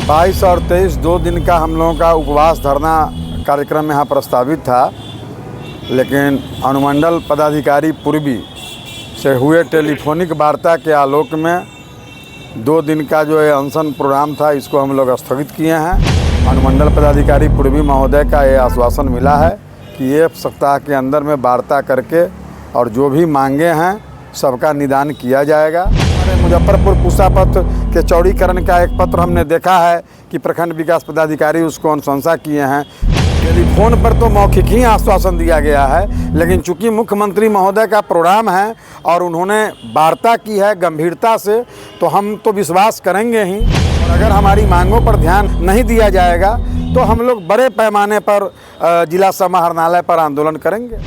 22 और 23 2 दिन का हम लोगों का उपवास धरना कार्यक्रम यहाँ प्रस्तावित था, लेकिन अनुमंडल पदाधिकारी पूर्वी से हुए टेलीफोनिक वार्ता के आलोक में 2 दिन का जो ये अनशन प्रोग्राम था, इसको हम लोग स्थगित किए हैं। अनुमंडल पदाधिकारी पूर्वी महोदय का ये आश्वासन मिला है कि 1 सप्ताह के अंदर में वार्ता करके और जो भी मांगे हैं सबका निदान किया जाएगा। मुजफ्फरपुर पूसापथ के चौड़ीकरण का एक पत्र हमने देखा है कि प्रखंड विकास पदाधिकारी उसको अनुशंसा किए हैं। टेलीफोन पर तो मौखिक ही आश्वासन दिया गया है, लेकिन चूंकि मुख्यमंत्री महोदय का प्रोग्राम है और उन्होंने वार्ता की है गंभीरता से, तो हम तो विश्वास करेंगे ही। और अगर हमारी मांगों पर ध्यान नहीं दिया जाएगा तो हम लोग बड़े पैमाने पर जिला समाहरणालय पर आंदोलन करेंगे।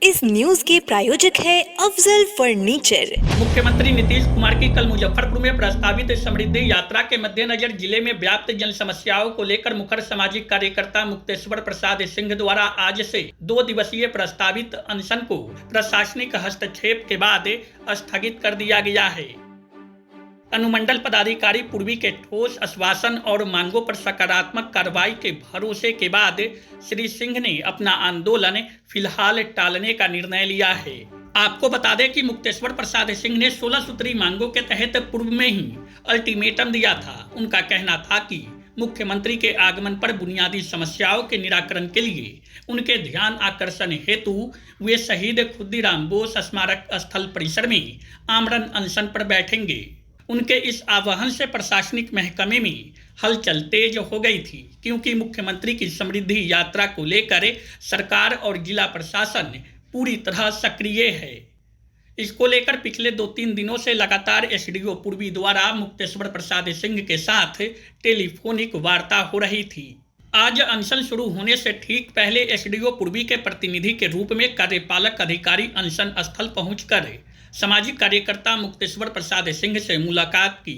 इस न्यूज के प्रायोजक है अफजल फर्नीचर। मुख्यमंत्री नीतीश कुमार की कल मुजफ्फरपुर में प्रस्तावित समृद्धि यात्रा के मद्देनजर जिले में व्याप्त जन समस्याओं को लेकर मुखर सामाजिक कार्यकर्ता मुक्तेश्वर प्रसाद सिंह द्वारा आज से 2 दिवसीय प्रस्तावित अनशन को प्रशासनिक हस्तक्षेप के बाद स्थगित कर दिया गया है। अनुमंडल पदाधिकारी पूर्वी के ठोस आश्वासन और मांगों पर सकारात्मक कार्रवाई के भरोसे के बाद श्री सिंह ने अपना आंदोलन फिलहाल टालने का निर्णय लिया है। आपको बता दें कि मुक्तेश्वर प्रसाद सिंह ने 16 सूत्री मांगों के तहत पूर्व में ही अल्टीमेटम दिया था। उनका कहना था कि मुख्यमंत्री के आगमन पर बुनियादी समस्याओं के निराकरण के लिए उनके ध्यान आकर्षण हेतु वे शहीद खुदीराम बोस स्मारक स्थल परिसर में आमरण अनशन पर बैठेंगे। उनके इस आह्वान से प्रशासनिक महकमे में हलचल तेज हो गई थी, क्योंकि मुख्यमंत्री की समृद्धि यात्रा को लेकर सरकार और जिला प्रशासन पूरी तरह सक्रिय है। इसको लेकर पिछले 2-3 दिनों से लगातार एसडीओ पूर्वी द्वारा मुक्तेश्वर प्रसाद सिंह के साथ टेलीफोनिक वार्ता हो रही थी। आज अनशन शुरू होने से ठीक पहले एसडीओ पूर्वी के प्रतिनिधि के रूप में कार्यपालक अधिकारी अनशन स्थल पहुंचकर सामाजिक कार्यकर्ता मुक्तेश्वर प्रसाद सिंह से मुलाकात की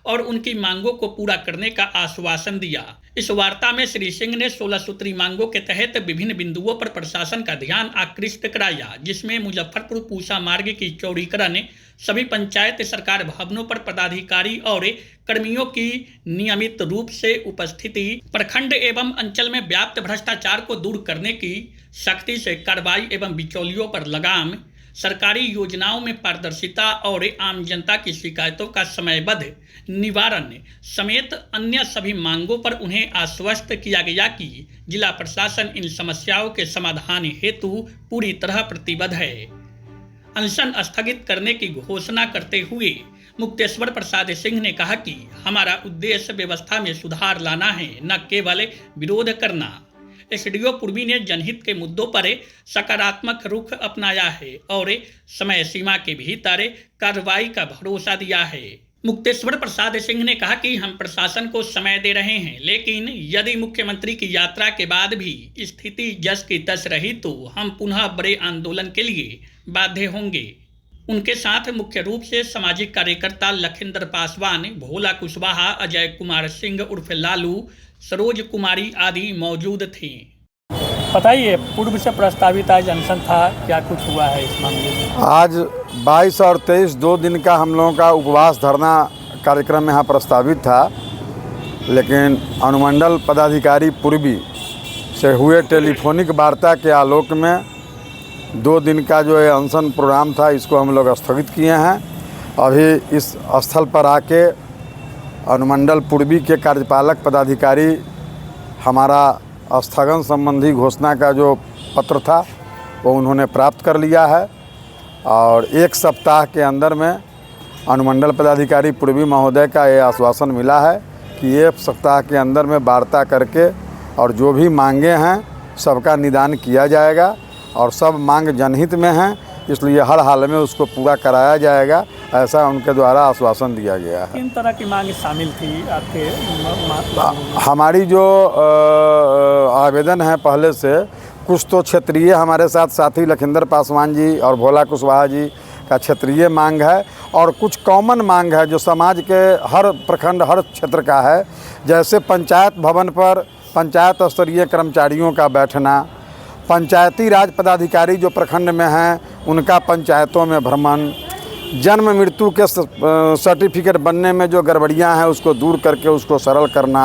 और उनकी मांगों को पूरा करने का आश्वासन दिया। इस वार्ता में श्री सिंह ने 16 सूत्री मांगों के तहत विभिन्न बिंदुओं पर प्रशासन का ध्यान आकृष्ट कराया, जिसमें मुजफ्फरपुर पूसा मार्ग की चौड़ीकरण, सभी पंचायत सरकार भवनों पर पदाधिकारी और कर्मियों की नियमित रूप से उपस्थिति, प्रखंड एवं अंचल में व्याप्त भ्रष्टाचार को दूर करने की सख्ती से कार्रवाई एवं बिचौलियों पर लगाम, सरकारी योजनाओं में पारदर्शिता और आम जनता की शिकायतों का समयबद्ध निवारण समेत अन्य सभी मांगों पर उन्हें आश्वस्त किया गया कि जिला प्रशासन इन समस्याओं के समाधान हेतु पूरी तरह प्रतिबद्ध है। अनशन स्थगित करने की घोषणा करते हुए मुक्तेश्वर प्रसाद सिंह ने कहा कि हमारा उद्देश्य व्यवस्था में सुधार लाना है, न केवल विरोध करना। एसडीओ पूर्वी ने जनहित के मुद्दों पर सकारात्मक रुख अपनाया है और समय सीमा के भीतर कार्रवाई का भरोसा दिया है। मुक्तेश्वर प्रसाद सिंह ने कहा कि हम प्रशासन को समय दे रहे हैं, लेकिन यदि मुख्यमंत्री की यात्रा के बाद भी स्थिति जस की तस रही तो हम पुनः बड़े आंदोलन के लिए बाध्य होंगे। उनके साथ मुख्य रूप से सामाजिक कार्यकर्ता लखिंदर पासवान, भोला कुशवाहा, अजय कुमार सिंह उर्फ लालू, सरोज कुमारी आदि मौजूद थे। बताइए, पूर्व से प्रस्तावित आज अनशन था, क्या कुछ हुआ है इस मामले में? आज 22 और 23 2 दिन का हम लोगों का उपवास धरना कार्यक्रम यहाँ प्रस्तावित था, लेकिन अनुमंडल पदाधिकारी पूर्वी से हुए टेलीफोनिक वार्ता के आलोक में 2 दिन का जो ये अनशन प्रोग्राम था, इसको हम लोग स्थगित किए हैं। अभी इस स्थल पर आके अनुमंडल पूर्वी के कार्यपालक पदाधिकारी हमारा स्थगन संबंधी घोषणा का जो पत्र था वो उन्होंने प्राप्त कर लिया है और 1 सप्ताह के अंदर में अनुमंडल पदाधिकारी पूर्वी महोदय का ये आश्वासन मिला है कि 1 सप्ताह के अंदर में वार्ता करके और जो भी मांगे हैं सबका निदान किया जाएगा और सब मांग जनहित में हैं, इसलिए हर हाल में उसको पूरा कराया जाएगा, ऐसा उनके द्वारा आश्वासन दिया गया है। किन तरह की मांग शामिल थी आपके? हमारी जो आवेदन है पहले से कुछ तो क्षेत्रीय हमारे साथ साथी लखिंदर पासवान जी और भोला कुशवाहा जी का क्षेत्रीय मांग है और कुछ कॉमन मांग है जो समाज के हर प्रखंड हर क्षेत्र का है, जैसे पंचायत भवन पर पंचायत स्तरीय कर्मचारियों का बैठना, पंचायती राज पदाधिकारी जो प्रखंड में हैं उनका पंचायतों में भ्रमण, जन्म मृत्यु के सर्टिफिकेट बनने में जो गड़बड़ियां हैं उसको दूर करके उसको सरल करना।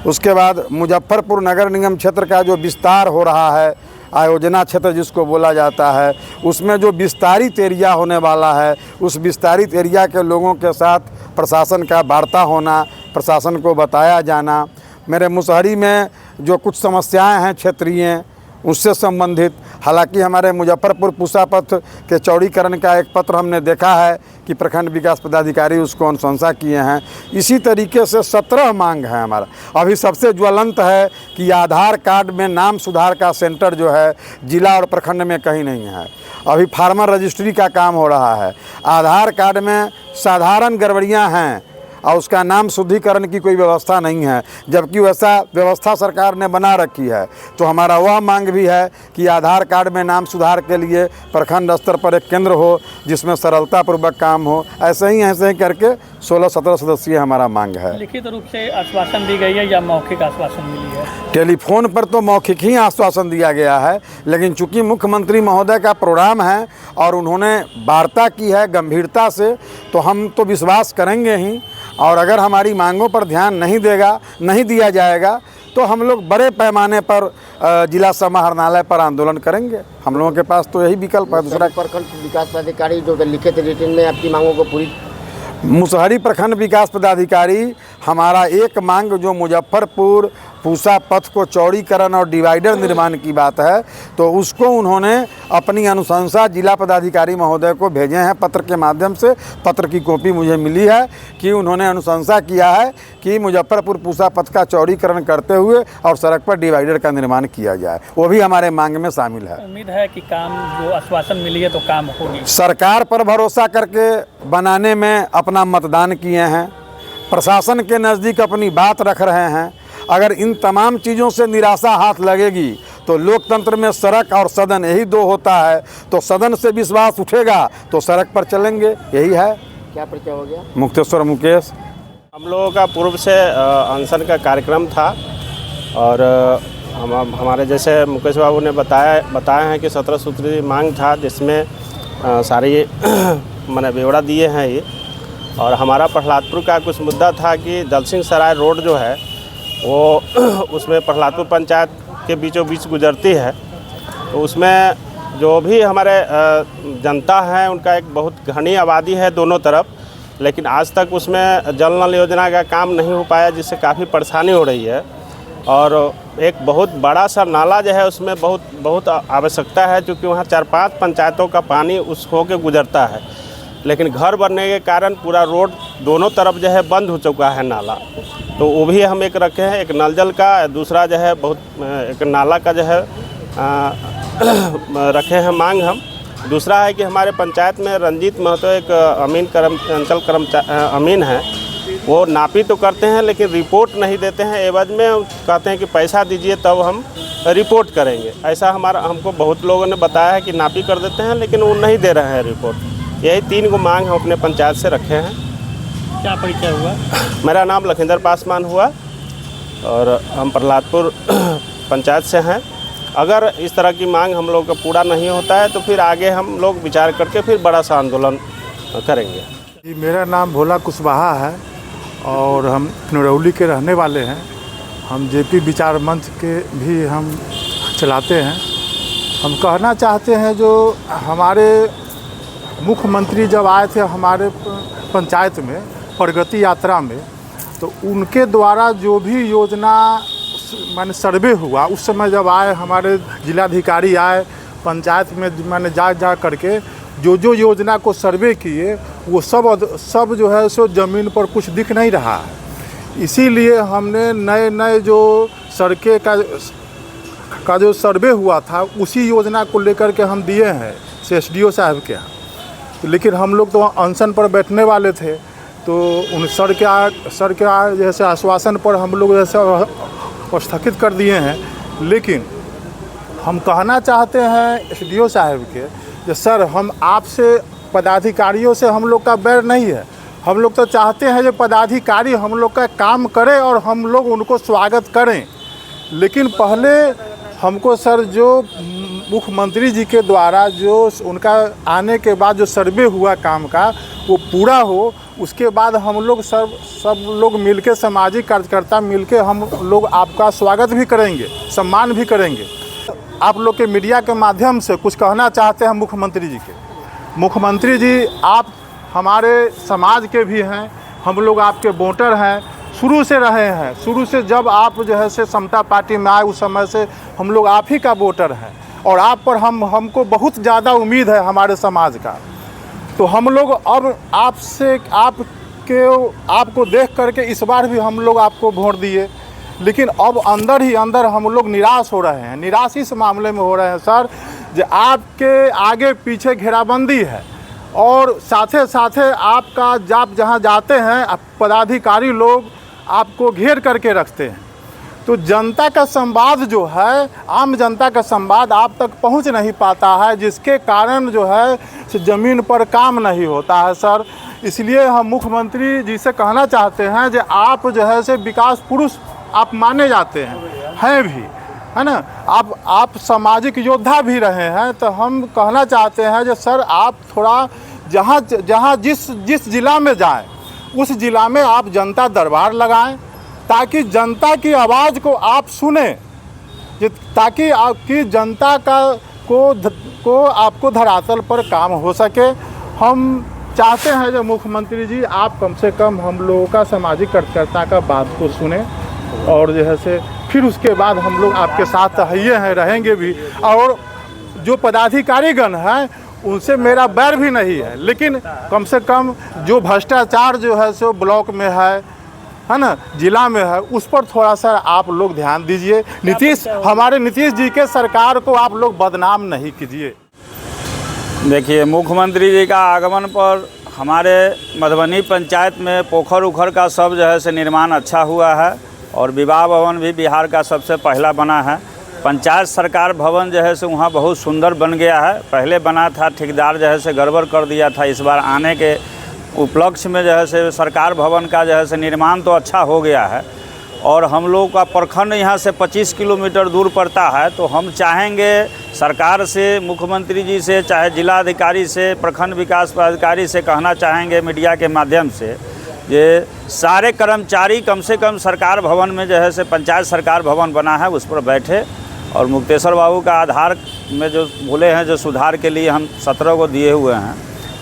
उसके बाद मुजफ्फरपुर नगर निगम क्षेत्र का जो विस्तार हो रहा है, आयोजना क्षेत्र जिसको बोला जाता है, उसमें जो विस्तारित एरिया होने वाला है, उस विस्तारित एरिया के लोगों के साथ प्रशासन का वार्ता होना, प्रशासन को बताया जाना। मेरे मुसहरी में जो कुछ समस्याएं हैं क्षेत्रीय उससे संबंधित, हालांकि हमारे मुजफ्फरपुर पूसा पथ के चौड़ीकरण का एक पत्र हमने देखा है कि प्रखंड विकास पदाधिकारी उसको अनुशंसा किए हैं। इसी तरीके से 17 मांग है हमारा। अभी सबसे ज्वलंत है कि आधार कार्ड में नाम सुधार का सेंटर जो है जिला और प्रखंड में कहीं नहीं है। अभी फार्मर रजिस्ट्री का काम हो रहा है, आधार कार्ड में साधारण गड़बड़ियां हैं और उसका नाम शुद्धिकरण की कोई व्यवस्था नहीं है, जबकि वैसा व्यवस्था सरकार ने बना रखी है। तो हमारा वह मांग भी है कि आधार कार्ड में नाम सुधार के लिए प्रखंड स्तर पर एक केंद्र हो जिसमें सरलतापूर्वक काम हो। ऐसे ही करके 16-17 सदस्यीय हमारा मांग है। लिखित रूप से आश्वासन दी गई है या मौखिक आश्वासन मिली है? टेलीफोन पर तो मौखिक ही आश्वासन दिया गया है, लेकिन चूंकि मुख्यमंत्री महोदय का प्रोग्राम है और उन्होंने वार्ता की है गंभीरता से, तो हम तो विश्वास करेंगे ही। और अगर हमारी मांगों पर ध्यान नहीं दिया जाएगा तो हम लोग बड़े पैमाने पर जिला समाहरणालय पर आंदोलन करेंगे। हम लोगों के पास तो यही विकल्प है। दूसरा, प्रखंड विकास पदाधिकारी जो लिखित रिटर्न में आपकी मांगों को पूरी मुसहरी प्रखंड विकास पदाधिकारी हमारा एक मांग जो मुजफ्फरपुर पूसा पथ को चौड़ीकरण और डिवाइडर निर्माण की बात है, तो उसको उन्होंने अपनी अनुशंसा जिला पदाधिकारी महोदय को भेजे हैं पत्र के माध्यम से। पत्र की कॉपी मुझे मिली है कि उन्होंने अनुशंसा किया है कि मुजफ्फरपुर पूसा पथ का चौड़ीकरण करते हुए और सड़क पर डिवाइडर का निर्माण किया जाए। वो भी हमारे मांग में शामिल है। उम्मीद है कि काम जो आश्वासन मिली है तो काम होगी। सरकार पर भरोसा करके बनाने में अपना मतदान किए हैं, प्रशासन के नज़दीक अपनी बात रख रहे हैं। अगर इन तमाम चीज़ों से निराशा हाथ लगेगी तो लोकतंत्र में सड़क और सदन यही दो होता है, तो सदन से विश्वास उठेगा तो सड़क पर चलेंगे। यही है। क्या परिचय हो गया? मुक्तेश्वर मुकेश। हम लोगों का पूर्व से अनशन का कार्यक्रम था और हमारे जैसे मुकेश बाबू ने बताया है कि 17 सूत्री मांग था, जिसमें सारी मैंने ब्यौरा दिए हैं ये। और हमारा प्रहलादपुर का कुछ मुद्दा था कि दलसिंह सराय रोड जो है वो उसमें प्रहलादपुर पंचायत के बीचों बीच गुजरती है। तो उसमें जो भी हमारे जनता है उनका एक बहुत घनी आबादी है दोनों तरफ, लेकिन आज तक उसमें जल नल योजना का काम नहीं हो पाया, जिससे काफ़ी परेशानी हो रही है। और एक बहुत बड़ा सा नाला जो है उसमें बहुत आवश्यकता है, क्योंकि वहाँ 4-5 पंचायतों का पानी उस हो के गुजरता है। लेकिन घर बनने के कारण पूरा रोड दोनों तरफ जो है बंद हो चुका है नाला। तो वो भी हम एक रखे हैं, एक नल जल का, दूसरा जो है एक नाला का जो है रखे हैं मांग हम। दूसरा है कि हमारे पंचायत में रंजीत महतो एक अंचल अमीन है, वो नापी तो करते हैं लेकिन रिपोर्ट नहीं देते हैं। एवज में कहते हैं कि पैसा दीजिए तब हम रिपोर्ट करेंगे। ऐसा हमको बहुत लोगों ने बताया है कि नापी कर देते हैं लेकिन वो नहीं दे रहे हैं रिपोर्ट। यही 3 गो मांग हम अपने पंचायत से रखे हैं। क्या परिचय हुआ? मेरा नाम लखिंदर पासवान हुआ और हम प्रहलादपुर पंचायत से हैं। अगर इस तरह की मांग हम लोग का पूरा नहीं होता है तो फिर आगे हम लोग विचार करके फिर बड़ा सा आंदोलन करेंगे। जी, मेरा नाम भोला कुशवाहा है और हम नरौली के रहने वाले हैं। हम जेपी विचार मंच के भी हम चलाते हैं। हम कहना चाहते हैं, जो हमारे मुख्यमंत्री जब आए थे हमारे पंचायत में प्रगति यात्रा में, तो उनके द्वारा जो भी योजना माने सर्वे हुआ, उस समय जब आए हमारे जिलाधिकारी आए पंचायत में, मैंने जा करके जो योजना को सर्वे किए वो सब जो है सो ज़मीन पर कुछ दिख नहीं रहा है। इसीलिए हमने नए जो सड़कें का जो सर्वे हुआ था उसी योजना को लेकर के हम दिए हैं SDO साहब के यहाँ। लेकिन हम लोग तो अनशन पर बैठने वाले थे, तो उन सर के जैसे आश्वासन पर हम लोग जैसे स्थगित कर दिए हैं। लेकिन हम कहना चाहते हैं SDO साहब के, जो सर हम आपसे पदाधिकारियों से हम लोग का बैर नहीं है। हम लोग तो चाहते हैं जो पदाधिकारी हम लोग का काम करें और हम लोग उनको स्वागत करें। लेकिन पहले हमको सर जो मुख्यमंत्री जी के द्वारा जो उनका आने के बाद जो सर्वे हुआ काम का वो पूरा हो, उसके बाद हम लोग सब लोग मिलके सामाजिक कार्यकर्ता मिलके हम लोग आपका स्वागत भी करेंगे, सम्मान भी करेंगे। आप लोग के मीडिया के माध्यम से कुछ कहना चाहते हैं मुख्यमंत्री जी के। मुख्यमंत्री जी, आप हमारे समाज के भी हैं, हम लोग आपके वोटर हैं, शुरू से रहे हैं। शुरू से जब आप जो है से समता पार्टी में आए उस समय से हम लोग आप ही का वोटर हैं और आप पर हमको बहुत ज़्यादा उम्मीद है हमारे समाज का। तो हम लोग अब आपको देख करके इस बार भी हम लोग आपको वोट दिए, लेकिन अब अंदर ही अंदर हम लोग निराश हो रहे हैं। निराश इस मामले में हो रहे हैं सर, जो आपके आगे पीछे घेराबंदी है और साथे साथे आपका आप जहाँ जाते हैं पदाधिकारी लोग आपको घेर करके रखते हैं। तो जनता का संवाद जो है, आम जनता का संवाद आप तक पहुंच नहीं पाता है, जिसके कारण जो है ज़मीन पर काम नहीं होता है सर। इसलिए हम मुख्यमंत्री जी से कहना चाहते हैं कि आप जो है से विकास पुरुष आप माने जाते हैं भी, है ना। आप सामाजिक योद्धा भी रहे हैं, तो हम कहना चाहते हैं कि सर आप थोड़ा जहाँ जिस जिला में जाएं उस जिला में आप जनता दरबार लगाएं, ताकि जनता की आवाज़ को आप सुने, ताकि आपकी जनता को आपको धरातल पर काम हो सके। हम चाहते हैं जो मुख्यमंत्री जी आप कम से कम हम लोगों का सामाजिक कार्यकर्ता का बात को सुने और जो है से फिर उसके बाद हम लोग आपके साथ रहेंगे भी। और जो पदाधिकारीगण हैं उनसे मेरा बैर भी नहीं है, लेकिन कम से कम जो भ्रष्टाचार जो है सो ब्लॉक में है ना, जिला में है, उस पर थोड़ा सा आप लोग ध्यान दीजिए। हमारे नीतीश जी के सरकार को आप लोग बदनाम नहीं कीजिए। देखिए, मुख्यमंत्री जी का आगमन पर हमारे मधुबनी पंचायत में पोखर उखर का सब जो है से निर्माण अच्छा हुआ है और विवाह भवन भी बिहार का सबसे पहला बना है। पंचायत सरकार भवन जो है से वहाँ बहुत सुंदर बन गया है। पहले बना था, ठेकेदार जो है से गड़बड़ कर दिया था। इस बार आने के उपलक्ष्य में जो है से सरकार भवन का जो है से निर्माण तो अच्छा हो गया है। और हम लोग का प्रखंड यहाँ से 25 किलोमीटर दूर पड़ता है, तो हम चाहेंगे सरकार से, मुख्यमंत्री जी से, चाहे जिलाधिकारी से, प्रखंड विकास पदाधिकारी से कहना चाहेंगे मीडिया के माध्यम से, ये सारे कर्मचारी कम से कम सरकार भवन में जो है से पंचायत सरकार भवन बना है उस पर बैठे और मुक्तेश्वर बाबू का आधार में जो बोले हैं जो सुधार के लिए हम 17 को दिए हुए हैं,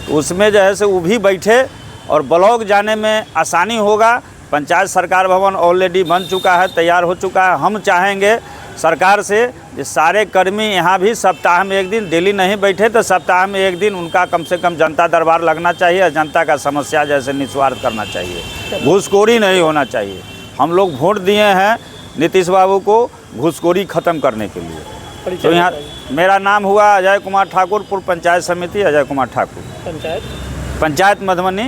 तो उसमें जो है से वो भी बैठे और ब्लॉक जाने में आसानी होगा। पंचायत सरकार भवन ऑलरेडी बन चुका है, तैयार हो चुका है। हम चाहेंगे सरकार से कि सारे कर्मी यहाँ भी सप्ताह में एक दिन, डेली नहीं बैठे तो सप्ताह में एक दिन उनका कम से कम जनता दरबार लगना चाहिए और जनता का समस्या जैसे निस्वार्थ करना चाहिए। घूसखोरी नहीं होना चाहिए। हम लोग वोट दिए हैं नीतीश बाबू को घूसखोरी ख़त्म करने के लिए। तो यहाँ मेरा नाम हुआ अजय कुमार ठाकुर, पूर्व पंचायत समिति अजय कुमार ठाकुर, पंचायत मधुबनी,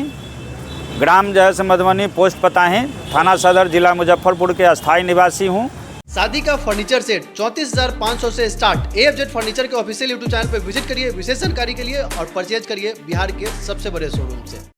ग्राम जो है से मधुबनी, पोस्ट पता है थाना सदर, जिला मुजफ्फरपुर के अस्थायी निवासी हूँ। शादी का फर्नीचर सेट 34,500 से स्टार्ट। AFZ फर्नीचर के ऑफिशियल यूट्यूब चैनल पर विजिट करिए विशेष जानकारी के लिए और परचेज करिए बिहार के सबसे बड़े शोरूम से।